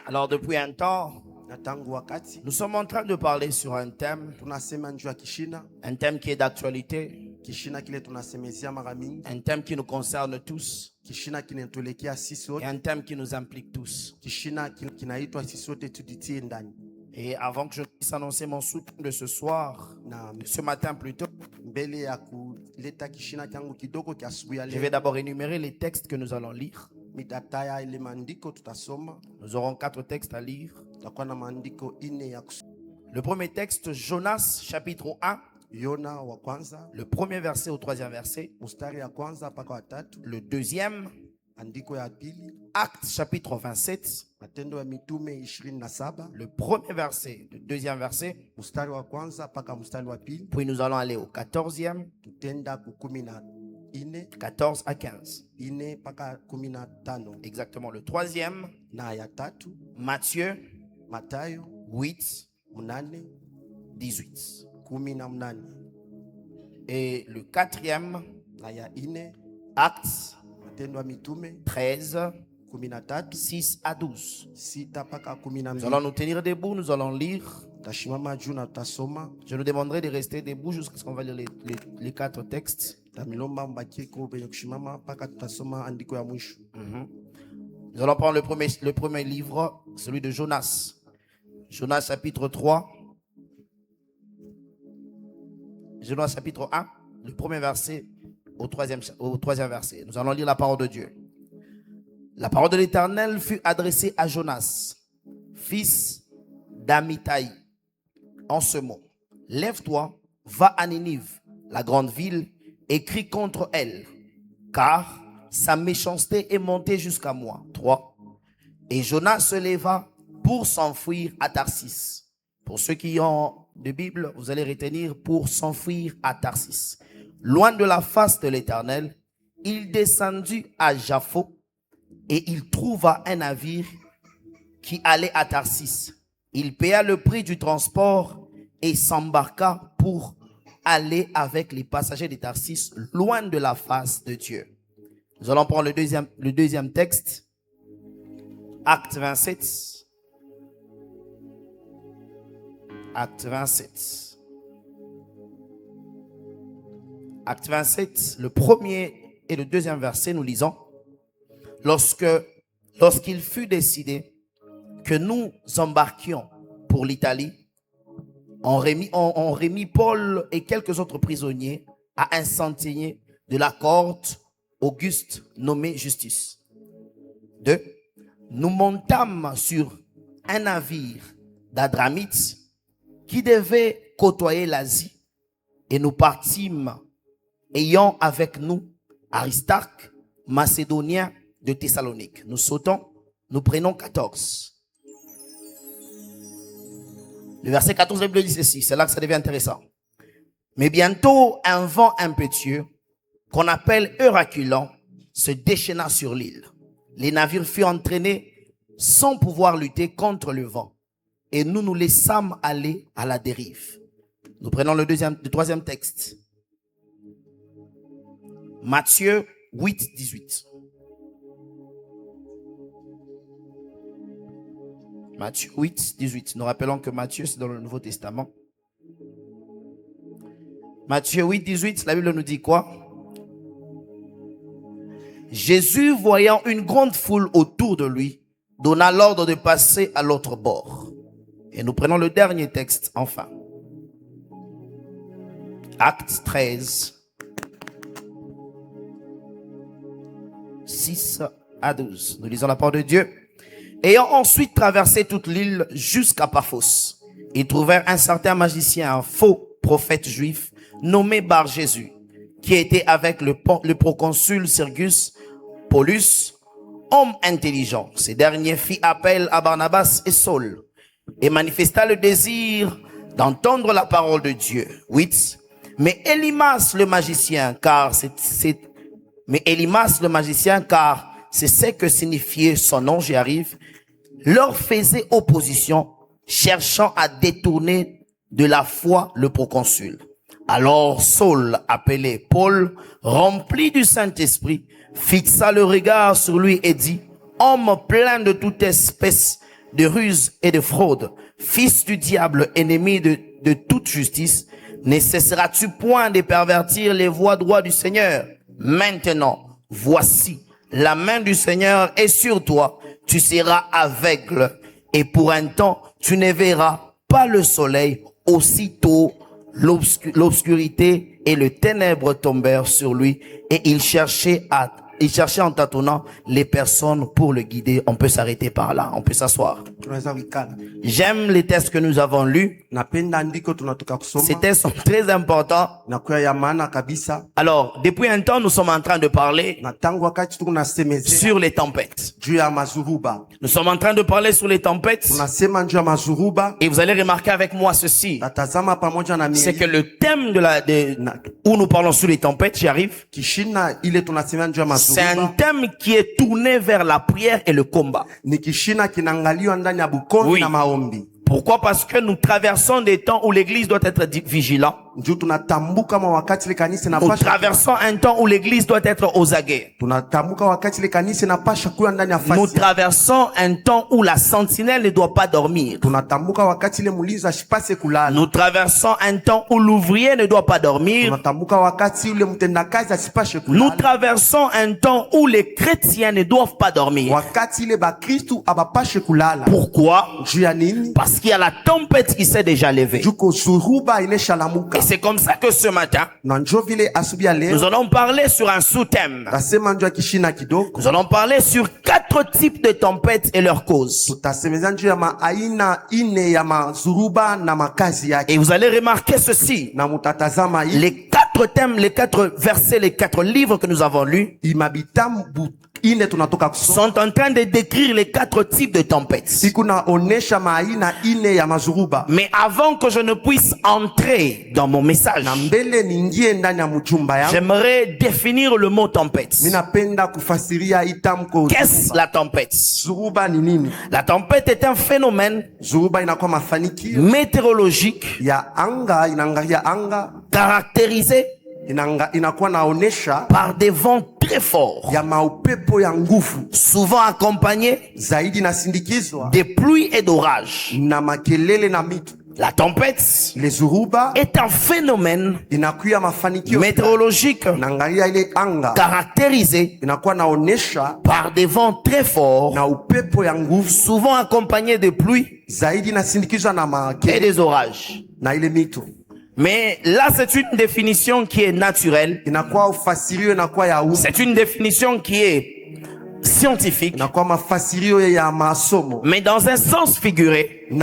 Alors depuis un temps, na tangu wakati nous sommes en train de parler sur un thème tunasema njuu ya kishina qui est d'actualité, kishina kile tunasemezia mara mingi, un thème qui nous concerne tous kishina kinatulekea sisi et wote, un thème qui nous implique tous. kishina kinaitwa sisi wote tujitie ndani. Et avant que je puisse annoncer mon soutien de ce soir, Na de ce matin plutôt, mbele ya kuleta kishina changu kidogo kia asubuhi ya je vais leo, d'abord énumérer les textes que nous allons lire. mitataya ile maandiko tutasoma. Nous aurons 4 textes à lire. Tutakuwa na maandiko ine ya Le premier texte, Jonas chapitre 1, Yona wa kwanza le premier verset au troisième verset. mstari ya kwanza mpaka wa tatu. Le deuxième, Andiko ya pili Actes chapitre 27, Matendo ya Mitume 27 le premier verset, le deuxième verset. mstari wa kwanza mpaka mstari wa pili. Puis nous allons aller au 14e, Tutenda ku 14 14 à 15. ine mpaka 15 Exactement le troisième, na ya tatu Matthieu Matayo 8, 8 18. 18 Et le quatrième, na ya ine Actes Matendo ya Mitume 13, 13 6 à 12. 6 mpaka Nous 12. allons nous tenir debout, nous allons lire. Tashimama juu na tutasoma. Je nous demanderai de rester debout jusqu'à ce qu'on va lire les 4 textes. Tamilomba mbakiko penye kushimama mpaka tutasoma andiko ya mwisho. Nous allons prendre le premier livre, celui de Jonas. Jonas chapitre 3. Jonas chapitre 1, le premier verset au troisième verset. Nous allons lire la parole de Dieu. La parole de l'Éternel fut adressée à Jonas, fils d'Amittai, en ce mot. Lève-toi, va à Ninive, la grande ville, et crie contre elle, car sa méchanceté est montée jusqu'à moi. 3. Et Jonas se leva pour s'enfuir à Tarsis. Pour ceux qui ont de Bible, vous allez retenir pour s'enfuir à Tarsis. Loin de la face de l'Éternel, il descendit à Jaffo et il trouva un navire qui allait à Tarsis. Il paya le prix du transport et s'embarqua pour aller avec les passagers de Tarsis loin de la face de Dieu. Nous allons prendre le deuxième texte. Acte 27. Acte 27. Acte 27, le premier et le deuxième verset, nous lisons. Lorsqu'il fut décidé que nous embarquions pour l'Italie, on remit Paul et quelques autres prisonniers à un centenier de la cohorte Auguste nommé Justus. 2. Nous montâmes sur un navire d'Adramite qui devait côtoyer l'Asie et nous partîmes ayant avec nous Aristarque, Macédonien de Thessalonique. Nous sautons, nous prenons 14. Le verset 14 de la Bible dit ceci, c'est là que ça devient intéressant. Mais bientôt, un vent impétueux, qu'on appelle Euraculant, se déchaîna sur l'île. Les navires furent entraînés sans pouvoir lutter contre le vent. Et nous nous laissâmes aller à la dérive. Nous prenons le troisième texte. Matthieu 8, 18. Matthieu 8, 18. Nous rappelons que Matthieu, c'est dans le Nouveau Testament. Matthieu 8, 18, la Bible nous dit quoi? Jésus, voyant une grande foule autour de lui, donna l'ordre de passer à l'autre bord. Et nous prenons le dernier texte, enfin. Acte 13, 6 à 12. Nous lisons la parole de Dieu. Ayant ensuite traversé toute l'île jusqu'à Paphos, ils trouvèrent un certain magicien, un faux prophète juif, nommé Bar-Jésus, qui était avec le proconsul Sergius Paulus, homme intelligent. Ces derniers fit appel à Barnabas et Saul et manifesta le désir d'entendre la parole de Dieu. 8. Mais Élymas le magicien, car c'est ce que signifiait son nom, j'y arrive, leur faisait opposition, cherchant à détourner de la foi le proconsul. Alors Saul, appelé Paul, rempli du Saint-Esprit, fixa le regard sur lui et dit, homme plein de toute espèce de ruse et de fraude, fils du diable, ennemi de toute justice, ne cesseras-tu point de pervertir les voies droites du Seigneur? Maintenant, voici, la main du Seigneur est sur toi, tu seras aveugle, et pour un temps, tu ne verras pas le soleil. Aussitôt, l'obscurité et le ténèbre tombèrent sur lui, et il cherchait en tâtonnant les personnes pour le guider. On peut s'arrêter par là, on peut s'asseoir. J'aime les textes que nous avons lus. Ces textes sont très importants. Alors, depuis un temps, nous sommes en train de parler sur les tempêtes. Nous sommes en train de parler sur les tempêtes. Et vous allez remarquer avec moi ceci. C'est que le thème où nous parlons sur les tempêtes, j'y arrive. C'est un thème qui est tourné vers la prière et le combat. Oui. Pourquoi? Parce que nous traversons des temps où l'église doit être vigilante. Nous traversons un temps où l'église doit être aux aguets. Nous traversons un temps où la sentinelle ne doit pas dormir. Nous traversons un temps où l'ouvrier ne doit pas dormir. Nous traversons un temps où les chrétiens ne doivent pas dormir. Pourquoi? Parce qu'il y a la tempête qui s'est déjà levée. Et c'est comme ça que ce matin, nous allons parler sur un sous-thème. Nous allons parler sur 4 types de tempêtes et leurs causes. Et vous allez remarquer ceci. Les 4 thèmes, les 4 versets, les 4 livres que nous avons lus sont en train de décrire les 4 types de tempêtes. Mais avant que je ne puisse entrer dans mon message, j'aimerais définir le mot tempête. Qu'est-ce la tempête? La tempête est un phénomène météorologique caractérisé par des vents très forts, souvent accompagnés de pluies et d'orages. La tempête est un phénomène météorologique caractérisé par des vents très forts, souvent accompagnés de pluies et des orages. Mais là, c'est une définition qui est naturelle. C'est une définition qui est scientifique. Mais dans un sens figuré, pour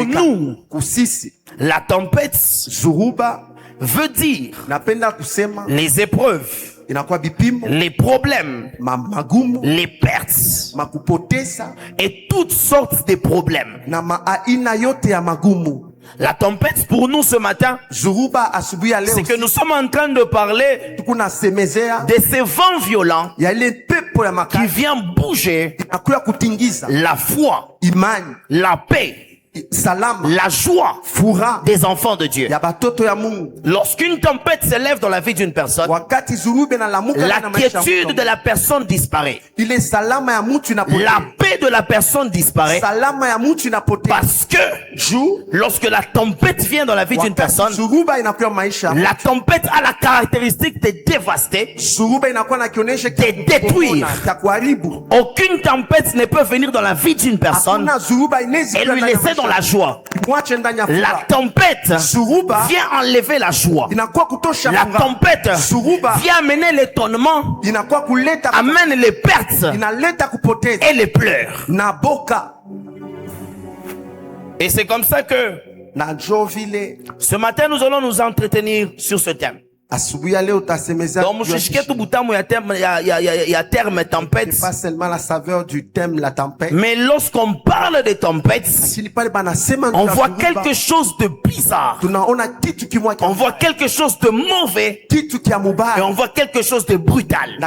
nous, la tempête veut dire les épreuves, les problèmes, les pertes et toutes sortes de problèmes. La tempête pour nous ce matin, c'est que nous sommes en train de parler de ces vents violents qui viennent bouger la foi, la paix, la joie des enfants de Dieu. Lorsqu'une tempête s'élève dans la vie d'une personne, l'inquiétude de la personne disparaît. La paix de la personne disparaît. Parce que lorsque la tempête vient dans la vie d'une personne, la tempête a la caractéristique de dévaster, de détruire. Aucune tempête ne peut venir dans la vie d'une personne et lui laisser dans la joie. La tempête vient enlever la joie. La tempête vient amener l'étonnement, amène les pertes et les pleurs. Et c'est comme ça que ce matin nous allons nous entretenir sur ce thème. Donc, il y a terme tempête. Pas seulement la saveur du thème, la tempête. Mais lorsqu'on parle de tempête, on voit quelque chose de bizarre. On voit quelque chose de mauvais. Et on voit quelque chose de brutal.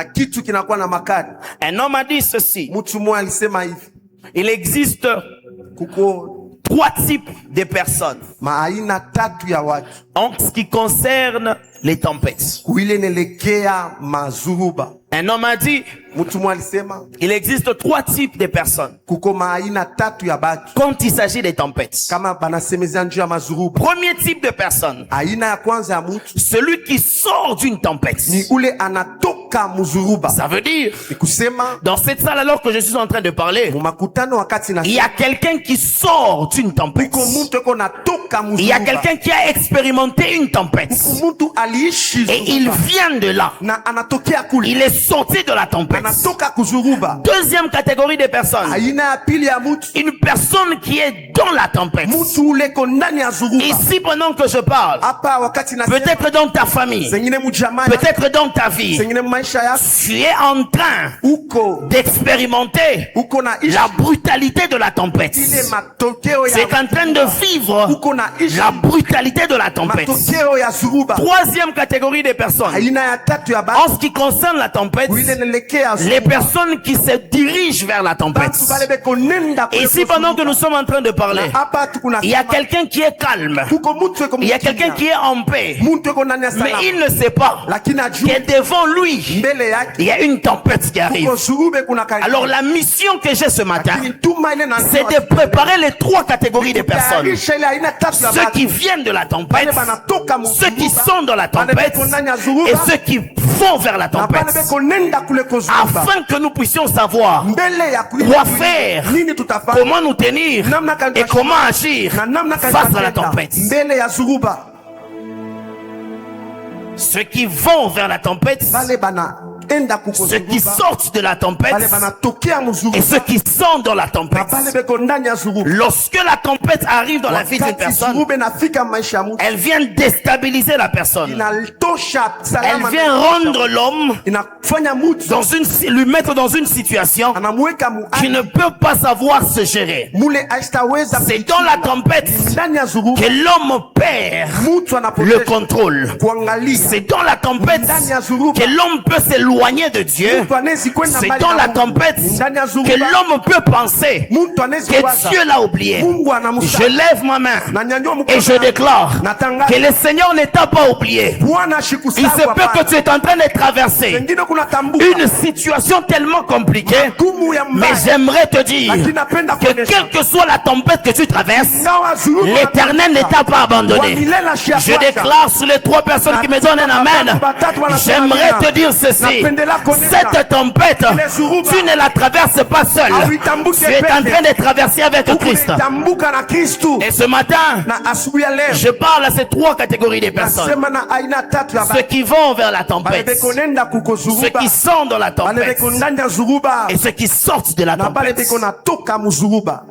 Un homme a dit ceci. Il existe 3 types de personnes maaina tatu ya watu en ce qui concerne les tempêtes. kuile nelekea mazuruba. Un homme a dit, Mtu mmoja alisema il existe 3 types de personnes kuko maaina tatu ya batu quand il s'agit des tempêtes. kama banasemezea njuu ya mazuruba. Premier type de personne, Aina ya kwanza ya mtu celui qui sort d'une tempête. ni ule anatoka muzuruba. Ça veut dire, Ni kusema dans cette salle alors que je suis en train de parler, mumakutano wakati na il y a quelqu'un qui sort d'une tempête. kuko mtu eko natoka Il y a muzuruba. quelqu'un qui a expérimenté une tempête. Kuko mtu aliishi Et il zuruba. vient de là. Na anatokea kule. Il est sorti de la tempête. Anatoka kuzuruba. Deuxième catégorie de personnes, Aina ya pili ya mtu une personne qui est dans la tempête. mtu ule ko ndani ya zuruba. Ici, pendant que je parle, Hapa wakati na peut-être dans ta famille, zengine mujamani, peut-être dans ta vie, zengine maisha yako tu es en train uko d'expérimenter uko na ishi la brutalité de la tempête. ile matokeo C'est ya en train de vivre uko na ishi la brutalité de la tempête. matokeo ya zuruba. Troisième catégorie de personnes, Aina ya tatu ya en batu ce qui concerne la tempête, kuile nelekea les zuruba. personnes qui se dirigent vers la tempête. Batu bale beko nenda kule Et ici, kuzuruba. pendant que nous sommes en train de parler, Hapa tukuna il y a quelqu'un qui est calme. kuko mtu eko Il y a quelqu'un qui est en paix. mtu eko ndani ya Mais salama. il ne sait pas Lakini ajua que devant lui, mbele yake il y a une tempête qui arrive. kuko zuruba kuna karibu. Alors la mission que j'ai ce matin, Lakini tuma ile na c'est de préparer les 3 catégories de personnes. tayarisha ile aina tatu ya Ceux batu. qui viennent de la tempête, Bale banatoka mu ceux qui zuruba. sont dans la Bale tempête beko ndani ya zuruba. et ceux qui vont vers la Na bale tempête. beko nenda kule ko zuruba. Afin que nous puissions savoir Mbele ya kuile quoi kuile. faire, Nini tutafanya? comment nous tenir Namna gani et comment agir na namna gani face à la tutatenda tempête. mbele ya zuruba. Ceux qui vont vers la tempête, Bale bana enda kuko ceux qui zuruba. sortent de la Bale tempête banatokea mu zuruba. et ceux qui sont dans la Na tempête. bale beko ndani ya zuruba. Lorsque la tempête arrive dans la vie d'une Wakati personne, zuruba inafika maisha ya mtu, elle vient déstabiliser la personne. inatosha Elle salama. vient rendre l'homme Inafanya mtu lui mettre dans une situation anamweka mu qui ne peut pas savoir se gérer. mule aistaweza. C'est dans la tempête ndani ya zuruba que l'homme perd mtu le anapoteza contrôle. kuangalia. C'est dans la tempête Ndani ya zuruba que l'homme peut s'éloigner de Dieu. mtu anaweza kwenda C'est mbali dans na la Mungu. tempête Ndani ya que zuruba l'homme peut penser mtu anaweza que kuwaza Dieu l'a oublié. Mungu Je anamsahau. lève ma main Na nyanyua mkono et je déclare natangaza que le Seigneur ne t'a pas oublié. Bwana Il se shikusahau. peut que tu es en train de traverser Wengine kuna tambuka une situation tellement compliquée, gumu ya mais mbaya. j'aimerais te dire Lakini napenda que kuonesha quelle que soit la tempête que tu traverses, ingawa zuruba l'Éternel ne t'a pas wa abandonné. milele Je ashiafuata. déclare sur les 3 personnes qui me donnent un amen, j'aimerais te dire ceci. Cette tempête, tu ne la traverses pas seul. Tu es en train de traverser avec Christ. Tambuka na Kristu. Et ce matin, Na asubuhi ya leo je parle à ces 3 catégories de personnes. nasema na aina tatu ya Ceux qui vont vers la bale tempête, beko nenda kuko ceux zuruba. qui sont dans la Bale tempête beko ndani ya zuruba et ceux qui sortent de la na bale tempête. beko natoka mu zuruba.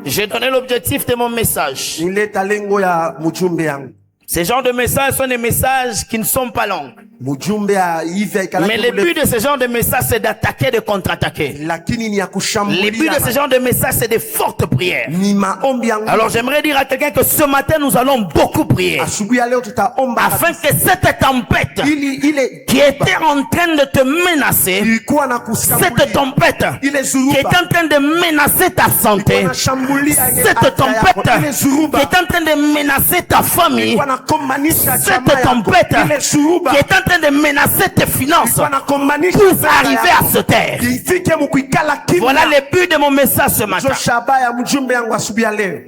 J'ai donné l'objectif de mon message. Nileta lengo ya mujumbe yangu. Ces genres de messages sont des messages qui ne sont pas longs. Mujumbe ya hivi haikalaki Mais le mule- but de ce genre de messages, c'est d'attaquer, de contre-attaquer. lakini ni ya Le but kushambulia de ce genre de messages, c'est de fortes prières. ni maombi yangu. Alors j'aimerais dire à quelqu'un que ce matin, nous allons beaucoup prier. Asubuhi ya leo tutaomba Afin que cette tempête ili ile qui était en train de te menacer, ilikuwa na cette kushambulia tempête ile qui zuruba est en train de menacer ta santé, ilikuwa na shambulia ile cette afya yako. tempête Ile qui zuruba est en train de menacer ta famille, ilikuwa na komanisha cette chama yako. tempête Ile zuruba qui est en train de menacer tes finances, ilikuwa na komanisha puisse fedha arriver yako. à se taire. ifike mukuikala kimya. Voilà le but de mon message ce matin. Ndio shaba ya mjumbe yangu asubuhi ya leo.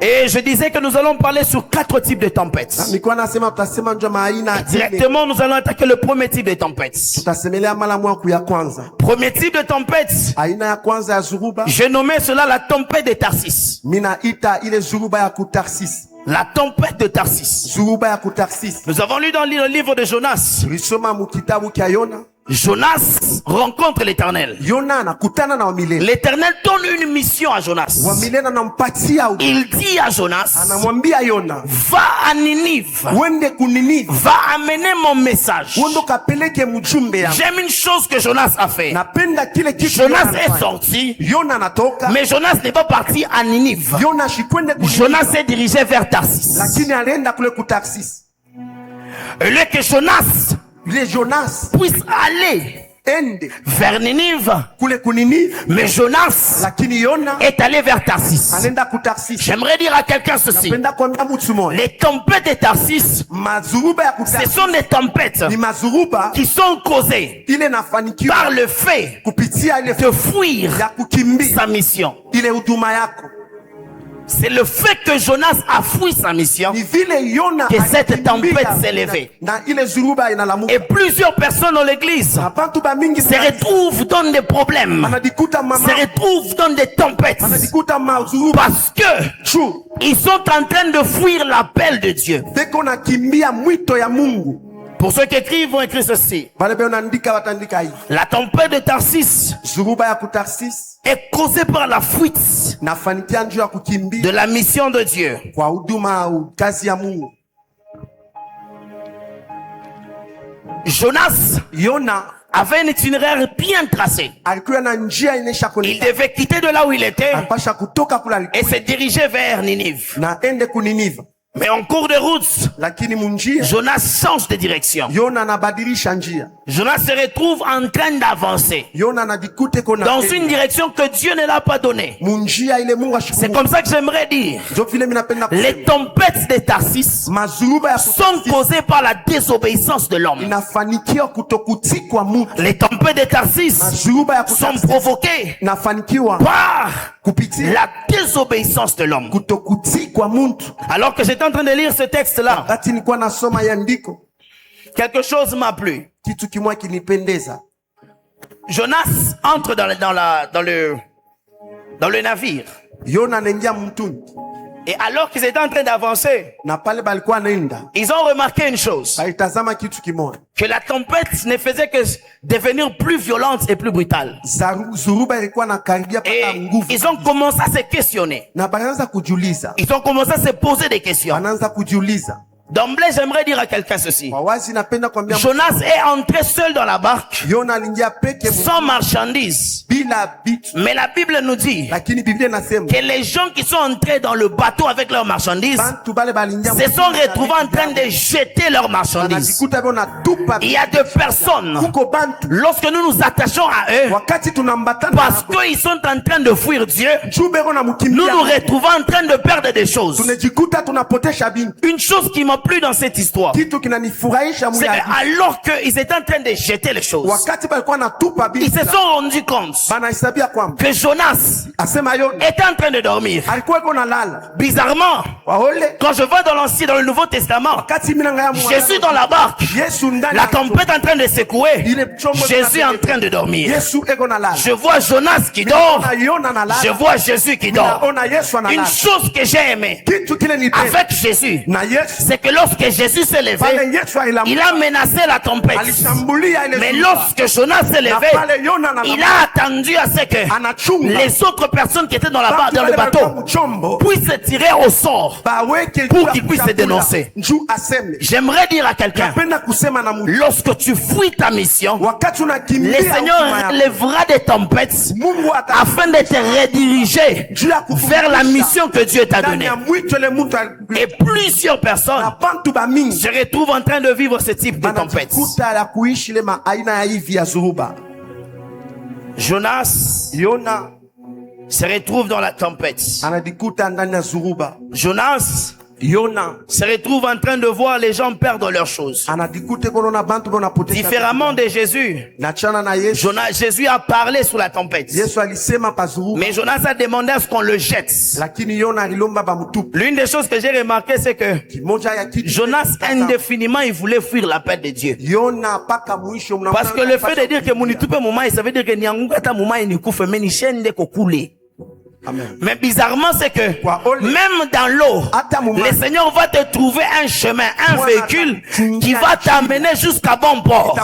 Et je disais que nous allons parler sur 4 types de tempêtes. Nilikuwa nasema tutasema ndio maaina ine. Directement, nous allons attaquer le premier type de tempête. Tutasemelea mara mwangu ya kwanza. Premier type de tempête, Aina ya kwanza ya zuruba j'ai nommé cela la tempête de Tarsis. mina ita ile zuruba ya kutarsis. La tempête de Tarsis. Zuruba ya kutarsis. Nous avons lu dans le livre de Jonas. Tulisoma mu kitabu kya Yona. Jonas rencontre l'Éternel. Yona anakutana na wamilele. L'Éternel donne une mission à Jonas. Wamilele anampatia Il dit à Jonas, anamwambia Yona, va à Ninive, wende kuninive. va amener mon message. Wendo kapeleke mjumbe yangu. J'aime une chose que Jonas a fait. Napenda kile kitu Jonas Yona est anafanya. sorti, Yona anatoka. mais Jonas n'est pas parti à Ninive. Yona shikwende kuninive. Jonas s'est dirigé vers Tarsis. Lakini alienda kule kutarsis. Et là que Jonas Yule Jonas puisse aller ende vers Ninive, kule kuninive, mais Jonas lakini Yona est allé vers Tarsis. anaenda ku Tarsisi. J'aimerais dire à quelqu'un ceci. Napenda kuambia mtu mmoja, Les tempêtes de Tarsis, mazuruba ya ce Tarsisi sont des tempêtes ni mazuruba qui sont causées ile nafanikiwa par le fait kupitia ile de fuir ya kukimbia sa mission. ile huduma yako. C'est le fait que Jonas a fui sa mission Ni vile Yona que cette alikimbia tempête s'est levée. na ile zuruba inalamuka. Et plusieurs personnes dans l'église Na bantu ba mingi se retrouvent dans des problèmes, anadikuta se mama, retrouvent dans des tempêtes anadikuta mazuruba parce que chu ils sont en train de fuir l'appel de Dieu. beko na kimbia mwito ya Mungu. Pour ceux qui écrivent, vont écrire ceci. Bale be unaandika watandika hii. La tempête de Tarsis Zuruba ya kutarsis est causée par la fuite nafanikia njoo ya de kukimbia la mission de Dieu. kwa huduma au kazi ya Mungu. Jonas Yona avait un itinéraire bien tracé. alikuwa na njia inesha Il koneka, devait quitter de là où il était alipasha kutoka kula et alikuwa se diriger vers Ninive. na ende kuniniva, Mais en cours de route, lakini munjia Jonas change de direction. Yona anabadilisha njia. Jonas se retrouve en train d'avancer Yona anajikute kona dans une direction que Dieu ne l'a pas donnée. munjia ile Mungu C'est ashukuru. comme ça que j'aimerais dire. Ndio vile mimi napenda Les kusema tempêtes de Tarsis mazuruba ya sont causées par la désobéissance de l'homme. inafanikiwa kutokutikwa mtu. Les tempêtes de Tarsis Mazuruba ya sont kutarsis provoquées inafanikiwa par kupitia la désobéissance de l'homme. kutokutikwa mtu. Alors que j'étais en train de lire ce texte-là, Wakati nilikuwa nasoma ya andiko, quelque chose m'a plu. kitu kimwa kinipendeza. Jonas entre dans le navire. Yona anaingia mtuni Et alors qu'ils étaient en train d'avancer, na pale balikuwa anaenda, ils ont remarqué une chose. alitazama kitu kimoja, Que la tempête ne faisait que devenir plus violente et plus brutale. zuruba ilikuwa na karibia Et paka nguvu, ils ont commencé à se questionner. na banaanza kujiuliza, Ils ont commencé à se poser des questions. anaanza kujiuliza. D'emblée, j'aimerais dire à quelqu'un ceci. Kwa wazi napenda kuambia Jonas est entré seul dans la barque, Yona aliingia peke sans marchandises. bila vitu, Mais la Bible nous dit lakini Biblia inasema que les gens qui sont entrés dans le bateau avec leurs marchandises bantu bale balingia se sont retrouvés en train de jeter leurs marchandises. wanajikuta bona tupa. Il y a des personnes, Kuko bantu lorsque nous nous attachons à eux, wakati tunambatana parce qu'ils sont en train de fuir Dieu, jubeko na nous mkimbia, nous retrouvons en train de perdre des choses. tunajikuta tunapotesha bintu. Une chose qui m'a plu dans cette histoire, Kitu kinanifurahisha c'est mwili, alors qu'ils étaient en train de jeter les choses, wakati balikuwa na tupa ils bintu, se sont rendus compte banahesabia kwamba que Jonas asema Yona était en train de dormir. alikuwa iko na lala. Bizarrement, Waole quand je vois dans le Nouveau Testament, wakati mimi nangaya Jésus dans la barque, Yesu ndani la ya tempête en train de secouer, ile chombo Jésus est en train de dormir. Yesu iko na lala. Je vois Jonas qui dort, Na Yona na je lala. vois Jésus qui dort. Naona Yesu Une analala. chose que j'ai aimée Kitu kile ni pesa. avec Jésus, Na Yesu c'est que lorsque Jésus s'est levé, pale Yesu il a menacé la tempête. alishambulia ile Mais zuruba. lorsque Jonas s'est Na levé, pale Yona na il a attendu à ce que anachunga les autres personnes qui étaient dans Bantu le bale bateau balikuwa mchombo puissent se tirer au sort. baweke Pour juu ya qu'il puisse se kuchakula. dénoncer. Njoo aseme. J'aimerais dire à quelqu'un, Napenda kusema na Mungu, lorsque tu fuis ta mission, wakati le unakimbia Seigneur huduma yako, relèvera des tempêtes Mungu afin de te rediriger juu ya vers la mission que Dieu t'a ndani donnée. ya mwito ile mtu Et plusieurs personnes na bantu bamingi se retrouvent en train de vivre ce type de tempête. banajikuta ya kuishi ile aina ya hivi ya zuruba. Jonas Yona se retrouve dans la tempête. anajikuta ndani ya zuruba. Jonas Yona se retrouve en train de voir les gens perdre leurs choses. anajikuta kona bantu bonapoteza. Différemment de Jésus, Nachana na Yesu. Jésus a parlé sous la tempête. Yesu alisema pa zuruba, Mais Jonas a demandé à ce qu'on le jette. lakini Yona alilomba bamtupe. L'une des choses que j'ai remarqué, c'est que Kimoja ya kitu Jonas, indéfiniment, il voulait fuir l'appel de Dieu. Yona paka mwisho mnaona. Parce que le fait de dire que munitupe mumai, ça veut dire que niangata mumai ni kufe, mais ni chaîne de kokule. Amen. Mais bizarrement, c'est que même dans l'eau, le Seigneur va te trouver un chemin, un véhicule qui va t'amener jusqu'à bon port.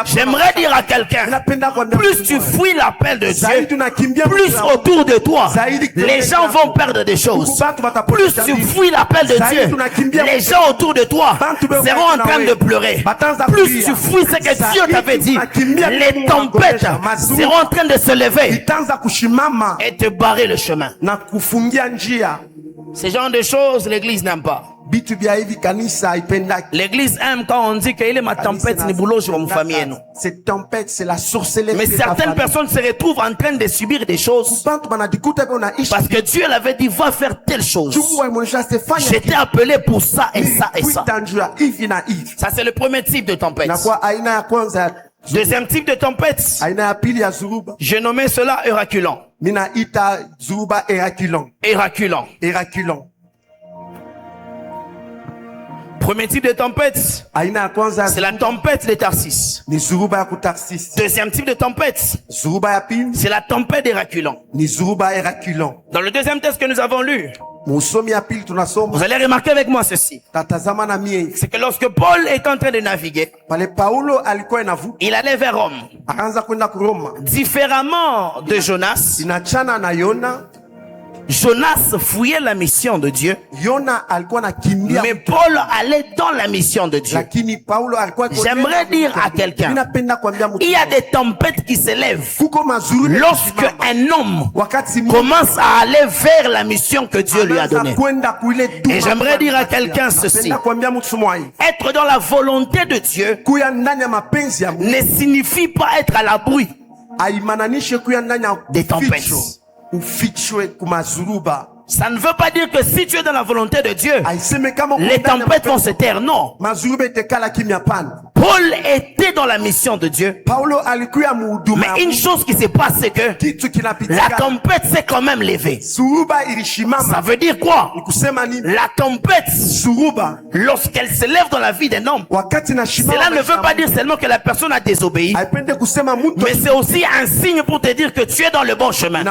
J'aimerais dire à quelqu'un, plus tu fuis l'appel de Dieu, plus autour de toi, les gens vont perdre des choses. Plus tu fuis l'appel de Dieu, les gens autour de toi seront en train de pleurer. Plus tu fuis ce que Dieu t'avait dit, les tempêtes seront en train de se lever et te barrer le chemin. na kufungia njia. Ce genre de choses, l'église n'aime pas. bitu bya hivi kanisa haipendaki. L'église aime quand on dit qu'il est ma tempête ni boulot sur mon famille. Cette tempête, c'est la sorcellerie. Mais certaines personnes se retrouvent en train de subir des choses parce que Dieu l'avait dit va faire telle chose. J'étais appelé pour ça et ça et ça. Ça c'est le premier type de tempête. Deuxième type de tempête, j'ai nommé cela éraculant. Éraculant. Premier type de tempête, c'est la tempête de Tarsis. Deuxième type de tempête, c'est la tempête d'éraculant. Dans le deuxième texte que nous avons lu, vous allez remarquer avec moi ceci. C'est que lorsque Paul est en train de naviguer, il allait vers Rome. Différemment de Jonas, Jonas fouillait la mission de Dieu, mais Paul allait dans la mission de Dieu. J'aimerais dire à quelqu'un, il y a des tempêtes qui s'élèvent lorsque un homme commence à aller vers la mission que Dieu lui a donnée. Et j'aimerais dire à quelqu'un ceci, être dans la volonté de Dieu ne signifie pas être à l'abri des tempêtes. Ça ne veut pas dire que si tu es dans la volonté de Dieu, les tempêtes vont se taire. Non. Paul était dans la mission de Dieu. Mais une chose qui s'est passée, c'est que la tempête s'est quand même levée. Ça veut dire quoi? La tempête, lorsqu'elle se lève dans la vie d'un homme, cela ne veut pas dire seulement que la personne a désobéi, mais c'est aussi un signe pour te dire que tu es dans le bon chemin.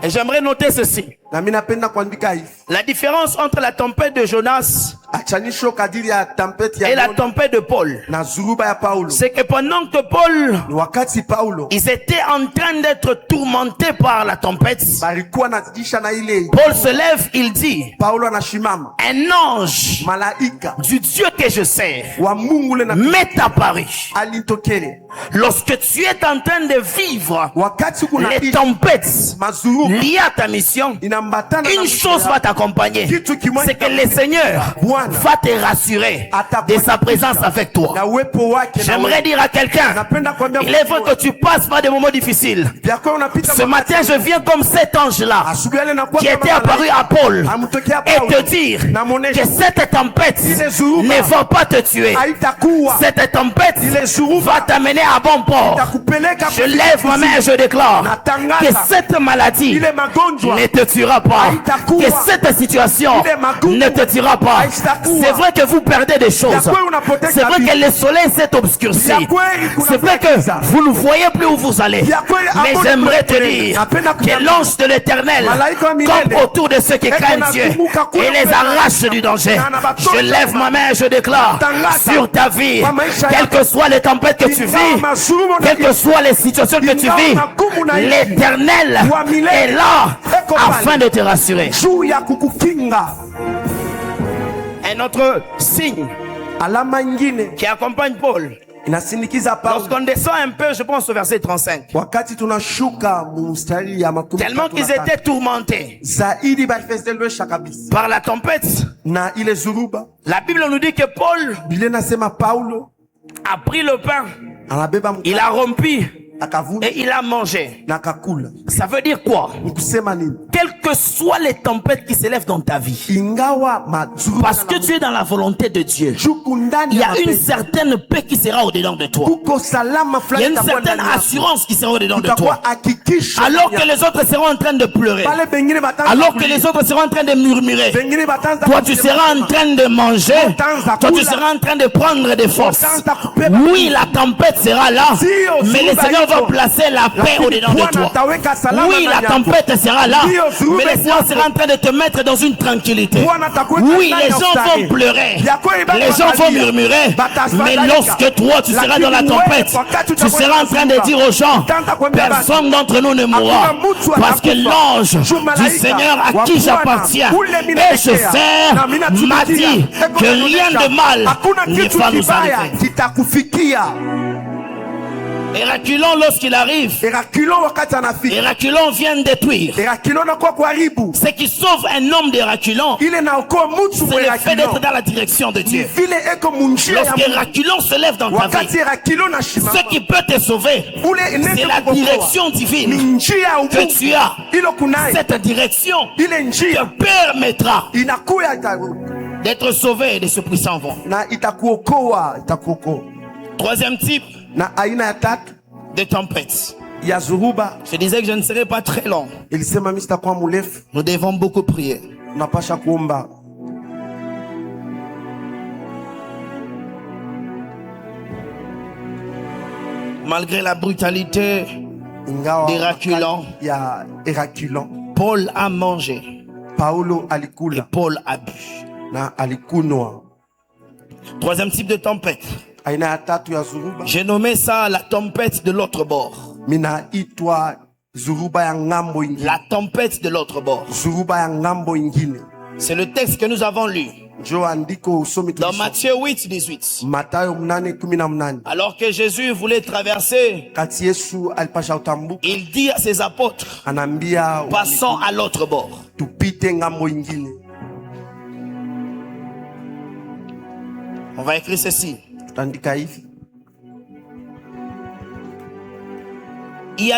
Et j'aimerais noter ceci. La différence entre la tempête de Jonas et la tempête de Paul, c'est que pendant que Paul, ils étaient en train d'être tourmentés par la tempête, Paul se lève, il dit, un ange du Dieu que je sers m'est apparu. Lorsque tu es en train de vivre les tempêtes liées à ta mission, une chose va t'accompagner, c'est que le Seigneur va te rassurer de sa présence avec toi. J'aimerais dire à quelqu'un, il est vrai que tu passes par des moments difficiles. Ce matin, je viens comme cet ange-là qui était apparu à Paul et te dire que cette tempête ne va pas te tuer. Cette tempête va t'amener à bon port. Je lève ma main et je déclare que cette maladie ne te tuera pas, que cette situation ne te tuera pas. C'est vrai que vous perdez des choses, c'est vrai que le soleil s'est obscurci, c'est vrai que vous ne voyez plus où vous allez, mais j'aimerais te dire que l'ange de l'Éternel campe autour de ceux qui craignent Dieu et les arrache du danger. Je lève ma main et je déclare sur ta vie, quelles que soient les tempêtes que tu vis, quelles que soient les situations que tu vis, l'Éternel est là afin de te rassurer. Un autre signe qui accompagne Paul, lorsqu'on descend un peu, je pense au verset 35, tellement qu'ils étaient tourmentés par la tempête, la Bible nous dit que Paul a pris le pain, il a rompu et il a mangé. Ça veut dire quoi? Quelles que soient les tempêtes qui s'élèvent dans ta vie, parce que tu es dans la volonté de Dieu, il y a une certaine paix qui sera au-dedans de toi. Il y a une certaine assurance qui sera au-dedans de toi. Alors que les autres seront en train de pleurer, alors que les autres seront en train de murmurer, toi tu seras en train de manger, toi tu seras en train de prendre des forces. Oui, la tempête sera là, mais le Seigneur va placer la paix au-dedans de toi. Oui, la tempête sera là, mais le Seigneur sera en train de te mettre dans une tranquillité. Oui, les gens vont pleurer, les gens vont murmurer, mais lorsque toi tu seras dans la tempête, tu seras en train de dire aux gens, personne d'entre nous ne mourra, parce que l'ange du Seigneur à qui j'appartiens et je sers m'a dit que rien de mal ne va nous arriver. Et reculons lorsqu'il arrive. Eraculon wakati anafika. Et reculons vient détruire. Eraculon na kwa kuharibu. Ce qui sauve un homme de reculons, Ile naokoa mtu c'est mwa le fait eraculon. d'être dans la direction de Dieu. Vile eko munjia ya Lorsque Mungu. reculons se lève dans ta Wakati vie, eraculon na shimama. ce qui peut te sauver, Ule c'est ineke la kukokoa. direction Ni divine njia ya que Mungu. tu as. Ilo kunaye. Cette direction Ile te njia permettra inakuya d'être sauvé de ce puissant vent. na itakuokoa. Troisième type Na aina ya tatu de tempête. ya zuruba Je disais que je ne serai pas très long. ilisema mimi sitakuwa mrefu. Nous devons beaucoup prier. Unapasha kuomba. Malgré la brutalité Ingawa des reculants, ya eraculon, Paul a mangé Paulo et alikula Paul a bu. na alikunwa. Troisième type de tempête. Aina ya tatu ya zuruba J'ai nommé ça la tempête de l'autre bord. minaitwa zuruba ya ngambo ingine. La tempête de l'autre bord. Zuruba ya ngambo ingine. C'est le texte que nous avons lu Jo andiko usomi dans tulisoma. Matthieu 8, 18. Matayo 8:18. Alors que Jésus voulait traverser, Kati Yesu alipasha utambuka, il dit à ses apôtres, anambia passons à l'autre bord. tupite ngambo ingine. On va écrire ceci. Tutaandika hivi. Il y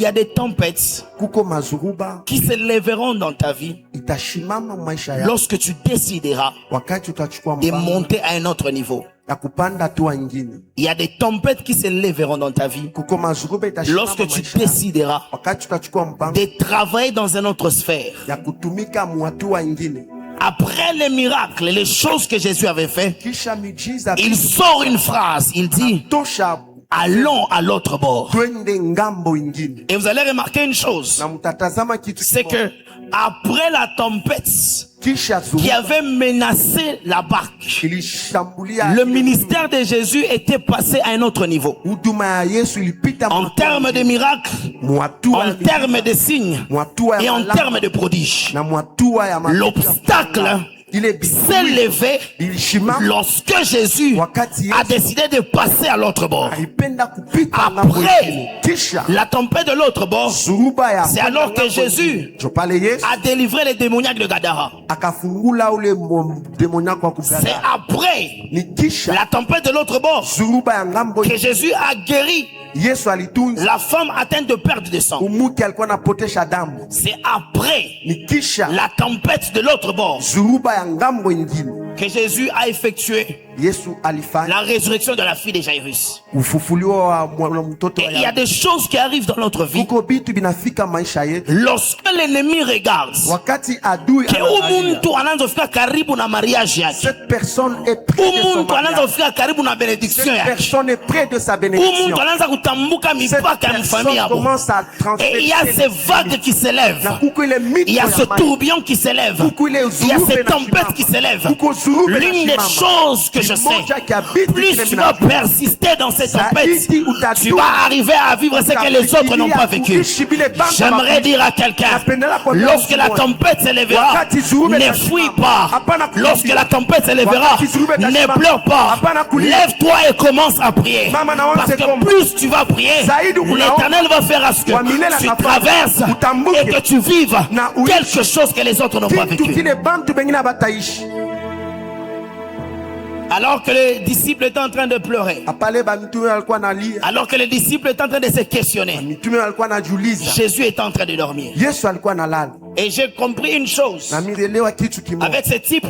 a des tempêtes Kuko mazuruba qui se lèveront dans ta vie itashimama maisha yako lorsque tu décideras wakati utachukua de mpango monter à un autre niveau. ya kupanda hatua ingine. Il y a des tempêtes qui se lèveront dans ta vie Kuko mazuruba itashimama lorsque tu maisha yako décideras wakati utachukua mpango de travailler dans une autre sphère. ya kutumika muhatua ingine. Après les miracles, les choses que Jésus avait fait, Kisha miujiza il sort une phrase. Il dit, tosha, allons à l'autre bord. twende ngambo ingine. Et vous allez remarquer une chose, Na mtatazama kitu c'est kimoja. que après la tempête Kisha qui zuruba avait menacé la barque, ilishambulia le ministère de Jésus était passé à un autre niveau. huduma ya Yesu ilipita En termes de miracles, muhatua en termes de signes muhatua et ya en malama termes de prodiges. na muhatua ya matendo. L'obstacle Ile s'est levé ilishimama lorsque Jésus wakati a Yesu décidé de passer à l'autre bord. alipenda kupita Après, ngambo ingine. Kisha La tempête de l'autre bord, zuruba ya c'est alors que Jésus jo pale Yesu a délivré les démoniaques de Gadara. akafungula ule demoniako wa C'est kugadara. après Ni kisha la tempête de l'autre bord zuruba ya ngambo que Jésus a guéri Yesu alitunza la femme atteinte de perte de sang. umuke alikuwa anapotesha damu. C'est après Ni kisha la tempête de l'autre bord zuruba ya ngambo ingine que Jésus a effectué Yesu alifanya la résurrection de la fille de Jairus. ufufuliwa wa mtoto Et wa il y a Yairo. des choses qui arrivent dans notre vie Kuko bitu binafika maisha yetu lorsque l'ennemi regarde wakati adui que anaangalia. umuntu anaanza kufika karibu na mariage yake, Cette personne est près de son umuntu anaanza mariage. kufika karibu na benediction Cette yake, personne est près de sa bénédiction. umuntu anaanza kutambuka Cette mipaka ya personne mfamia yabo. commence à Et il y a transférer ces vagues qui s'élèvent. na kuko ile mito Il y a ya ce maji. tourbillon qui s'élève. Kuko ile Il y a zurube ces na tempêtes shimama. qui s'élèvent. Kuko zurube na L'une des shimama. choses que je sais, Kimoja qui habite plus kile tu vas minajua. persister dans ces tempêtes, Zaidi utadua. tu vas arriver à vivre ce que les autres n'ont pas vécu. Kuishi vile bantu J'aimerais hawakuishi. dire à quelqu'un, Napendela kuambia lorsque mtu la mmoja. tempête s'élèvera, Wakati zurube ne na fuis shimama. pas. Hapana kukimbia. Lorsque la tempête s'élèvera, Wakati zurube na ne shimama. pleure pas. Hapana kulia. Lève-toi et commence à prier. Mama na Parce wanze que komba. plus tu vas prier, Zaidi unaomba. l'Éternel va faire à ce Wa milele que tu atafanya. traverses Utambuke. et que tu vives Na uishi. quelque chose que les autres n'ont pas Kitu vécu. kile bantu bengine abataishi. Alors que les disciples étaient en train de pleurer, Apale ba mitume alikuwa analia. alors que les disciples étaient en train de se questionner, Mitume alikuwa anajiuliza. Jésus était en train de dormir. Yesu alikuwa analala. Et j'ai compris une chose Na mirelewa kitu kimoja. avec ce type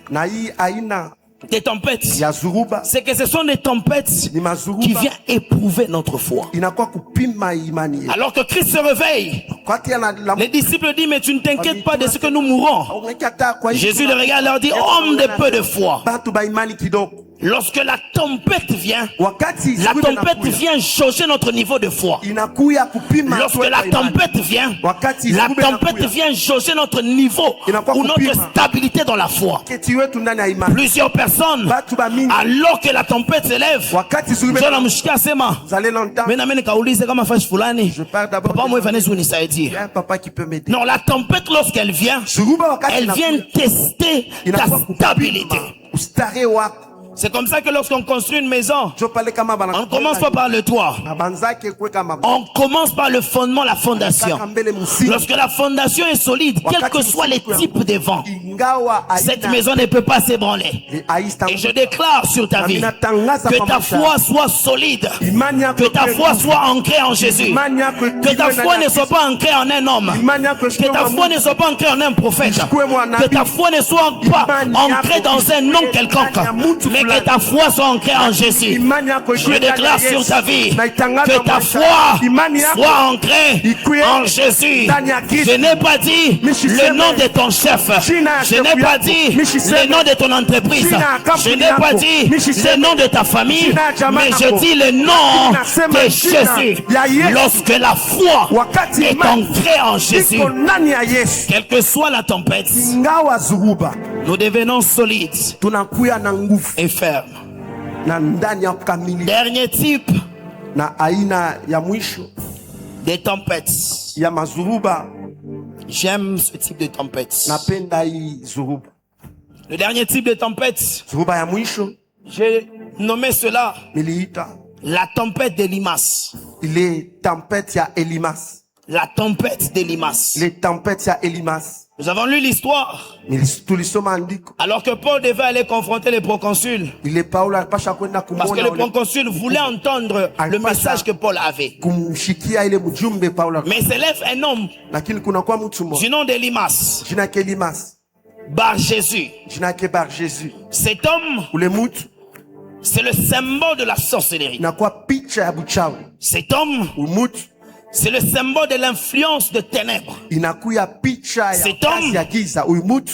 Na hii aina de tempêtes, ya zuruba c'est que ce sont des tempêtes ni mazuruba qui viennent éprouver notre foi. inakuwa kupima imani yetu. Alors que Christ se réveille, Kwati ana la les disciples disent, mais tu ne t'inquiètes pas de ce que nous mourrons. Ongekata kwa hiyo. Jésus le regarde et leur dit, homme de peu de foi, Batu ba imani kidogo. lorsque la tempête vient, Wakati la zuruba tempête inakuya, vient changer notre niveau de foi. inakuya kupima Lorsque hatua la ya imani. tempête vient, Wakati la zuruba tempête inakuya, vient changer notre niveau Inakuwa ou notre kupima. stabilité dans la foi. keti wetu ndani ya imani. Plusieurs personnes, Batu ba mingi alors que la tempête s'élève, wakati zuruba John amshikia sema, zale longtemps. mimi na mimi nikaulize kama fashi fulani, Je parle d'abord papa de- moi vanezi unisaidie. Il y a un papa qui peut m'aider. Non, la tempête lorsqu'elle vient, Zuruba wakati elle vient inakuya, tester ta inakuwa stabilité. kupima ustare wako. C'est comme ça que lorsqu'on construit une maison, Jo pale kama bana. on ne commence pas par le toit. Abanzake kuweka mabati. On commence par le fondement, la fondation. Kaka mbele musingi. Lorsque la fondation est solide, quels que soient les types de vents, Ingawa cette aina maison ne peut pas s'ébranler. aista. Et je déclare sur ta vie que ta foi soit solide, que ta foi soit ancrée en Jésus, que ta foi ne soit pas ancrée en un homme, que ta foi ne soit pas ancrée en un prophète, que ta foi ne soit pas ancrée dans un nom quelconque, mais que ta foi soit ancrée en Jésus. Je déclare sur ta vie que ta foi soit ancrée en Jésus. Je n'ai pas dit le nom de ton chef, je n'ai pas dit le nom de ton entreprise, je n'ai pas dit le nom de ta famille, mais je dis le nom de Jésus. Lorsque la foi est ancrée en Jésus, quelle que soit la tempête, Ingawa zuruba. nous devenons solides Tunakuya na nguvu et fermes. na ndani ya kukamilika. Dernier type Na aina ya mwisho des tempêtes. ya mazuruba, J'aime ce type de tempête. napenda hii zuruba. Le dernier type de tempête, Zuruba ya mwisho j'ai nommé cela niliita la tempête de Limas. ile tempête ya Elimas. La tempête de Limas. Ile tempête ya Elimas. Nous avons lu l'histoire. Tulisoma andiko. Alors que Paul devait aller confronter les proconsuls. Ile Paulo alipasha kwenda Parce que les kumwona proconsuls voulaient entendre le message que Paul avait. kumshikia ile mjumbe Paulo. Mais s'élève un homme Lakini kuna kwa mtu mmoja du nom de Limas, jina yake Elimas, Bar Jésus. jina yake Bar Jésus. Cet homme, Ule mtu c'est le symbole de la sorcellerie. inakuwa picha ya buchawi. Cet homme, Ule mtu c'est le symbole de l'influence de ténèbres. inakuya picha ya Cet homme kazi ya giza. Ule mtu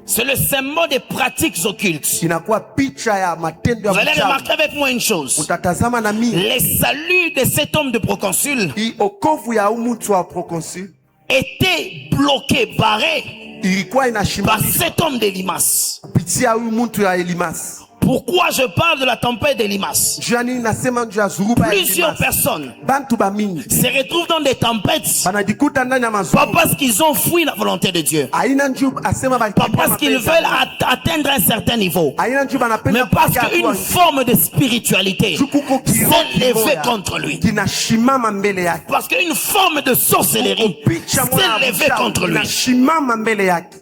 C'est le symbole des pratiques occultes. inakuwa picha ya matendo Vous ya allez buchawi. remarquer avec moi une chose. Utatazama na mimi Les saluts de cet homme de proconsul hii okovu ya huyu mtu wa proconsul étaient bloqués, barrés ilikuwa par inashimamishwa cet homme d'Elimas. kupitia huyu mtu ya Elimas. Pourquoi je parle de la tempête d'Elimas? Juu ya nini nasema juu ya zuruba ya Plusieurs Elimas? personnes Bantu bamingi se retrouvent dans des tempêtes, banajikuta ndani ya pas mazuruba. parce qu'ils ont fui la volonté de Dieu, Haina njuu asema pas balikimbia parce qu'ils mapenzi ya veulent Mungu. atteindre un certain niveau, Haina njuu banapenda mais parce kufikia qu'une hatua forme de spiritualité juu kuko kiroho s'est levée kimoya contre lui. kinashimama mbele yake. Parce qu'une forme de sorcellerie Picha moja ya s'est levée buchawi contre lui. inashimama mbele yake.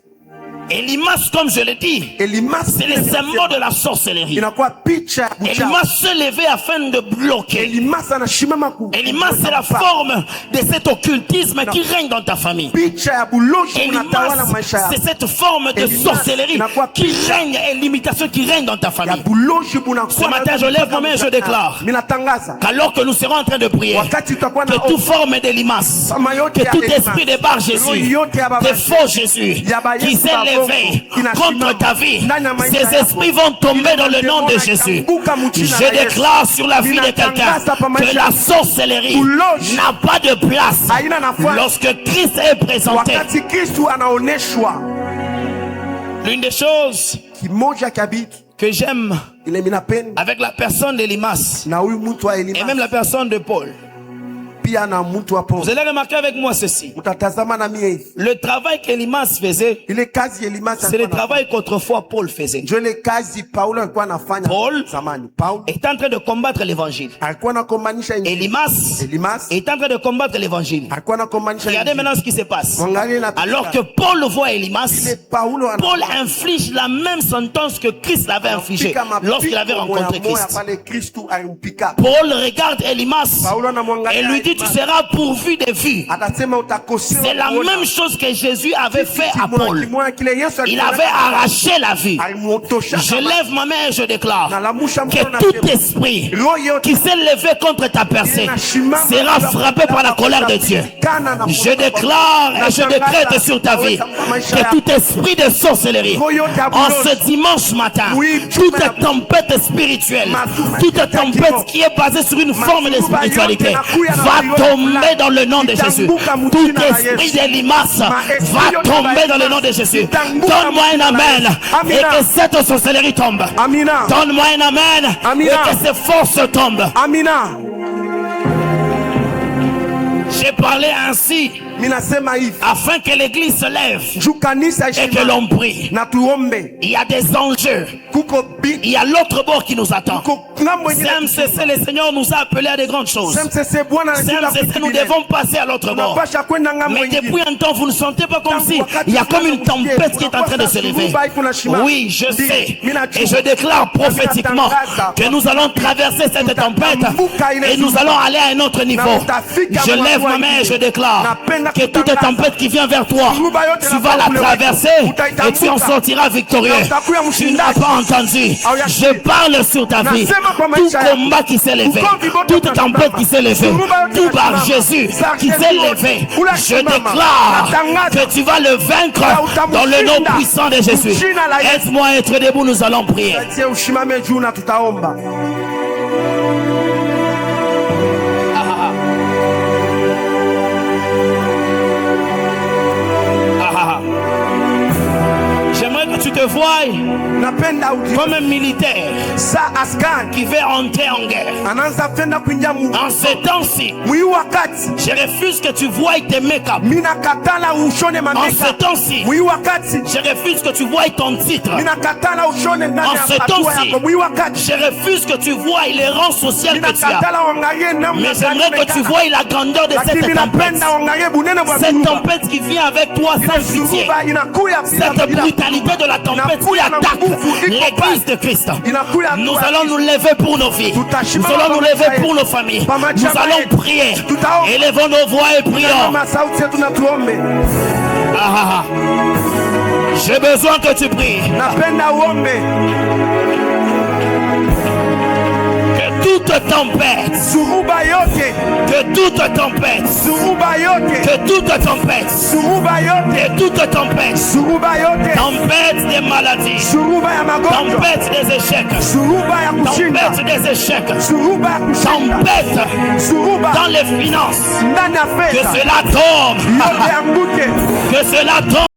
Elimas, comme je l'ai dit, Elimas c'est le symbole de la sorcellerie. inakuwa picha ya buchawi. Elimas se levait afin de bloquer. Elimas anashimama Elimas, c'est la forme de cet occultisme qui règne dans ta famille. picha ya buloshi unatawala Elimas, maisha c'est yako. cette forme de Elimas, sorcellerie inakuwa qui picha règne et l'imitation qui règne dans ta ya famille. buloshi bunakuwa Ce matin, je lève ma main et je déclare minatangaza qu'alors que nous serons en train de prier, wakati tutakuwa na que toute forme d'Elimas, Sama yote que ya tout Elimas, esprit de bar Jésus, roho yote ya baba de faux Jésus, ya ba qui Yesu s'est ba bongo, levé inasimama contre ta vie, ndani ya maisha ces yako. esprits vont tomber dans le nom de Demona Jésus. itambuka mchina na Je Yesu. déclare sur la vie de quelqu'un Ninatangaza pa maisha que la yako. sorcellerie Ulozi n'a pas de place haina nafasi lorsque Christ est présenté. wakati Kristu anaoneshwa. L'une des choses Kimoja kabitu que j'aime ile minapenda avec la personne d'Elimas na huyu mtu wa et même Elimas la personne de Paul, pia na mtu wa vous Paulo. allez remarquer avec moi ceci. Utatazama na mie hivi Le travail qu'Elimas faisait, ile kazi Elimas c'est le alikuwa travail qu'autrefois Paul faisait. njo ile kazi Paulo alikuwa anafanya Paul zamani. Paulo Est en train de combattre l'évangile. alikuwa anakombanisha injili. Elimas Elimas est en train de combattre l'évangile. alikuwa anakombanisha Regardez injili. maintenant ce qui se passe. Mwangalie na Alors que Paul voit Elimas, ile Paulo Paul inflige la même sentence que Christ l'avait infligée lorsqu'il avait rencontré Christ. pale Kristu alimpika. Paul regarde Elimas Paulo anamwangalia et lui dit: tu Elimas. seras pourvu de vue. Atasema utakosewa C'est la kuona. même chose que Jésus avait fait à Kimoja Paul. kimoja kile Yesu Il alikuwa avait anafanya. arraché la vue. Alimuotosha Je kama- lève ma main et je déclare Nalamusha mkono que na tout sema, esprit roho yote qui s'est levé contre ta percée sera frappé par la colère de Dieu. Je déclare et je décrète sur ta vie que tout esprit de sorcellerie, en ce dimanche matin, toute tempête spirituelle, toute tempête qui est basée sur une forme de spiritualité, va tomber dans le nom de Jésus. Tout esprit de limace va tomber dans le nom de Jésus. Donne-moi un amen et que cette sorcellerie tombe. Amina. Donne-moi un amen et que ces forces tombent. Amina. J'ai parlé ainsi minasema hivi, afin que l'église se lève juu kanisa et que heshima l'on prie. na tuombe. Il y a des enjeux. Kuko Il y a l'autre bord qui nous attend. kuko ngambo nyingine. CMCC, le Seigneur nous a appelés à des grandes choses. CMCC Bwana anataka CMCC, nous devons passer à l'autre bord. tunapasha kwenda ngambo Mais nyingine. depuis un temps, vous ne sentez pas comme si il y a comme une tempête qui est en train de se lever. Oui, je sais. Et je déclare prophétiquement que nous allons traverser cette tempête et nous allons aller à un autre niveau. Je lève ma main et je déclare que toute tempête qui vient vers toi, tu vas la traverser et tu en sortiras victorieux. Tu n'as pas entendu. Je parle sur ta vie. Tout combat qui s'est levé, toute tempête qui s'est levée, tout par Jésus qui s'est levé, je déclare que tu vas le vaincre dans le nom puissant de Jésus. Aide-moi à être debout, nous allons prier. Ushimame juu na tutaomba. J'aimerais que tu te voies comme un militaire qui veut entrer en guerre. En ces temps-ci, je refuse que tu voies tes make-up. En ces temps-ci, je refuse que tu voies ton titre. En ces temps-ci, je refuse que tu voies les rangs sociaux que tu as. Mais j'aimerais que tu voies la grandeur de cette tempête. Cette tempête qui vient avec toi sans pitié. Cette brutalité de la tempête qui attaque l'église de Christ. Nous allons nous lever pour nos vies. Nous allons nous lever pour nos familles. Nous allons prier. Élevons nos voix et prions. J'ai besoin que tu pries. Que toute tempête, que toute tempête, que toute tempête, que toute tempête, tempête des maladies, tempête des échecs, tempête des échecs, tempête dans les finances, que cela tombe, que cela tombe.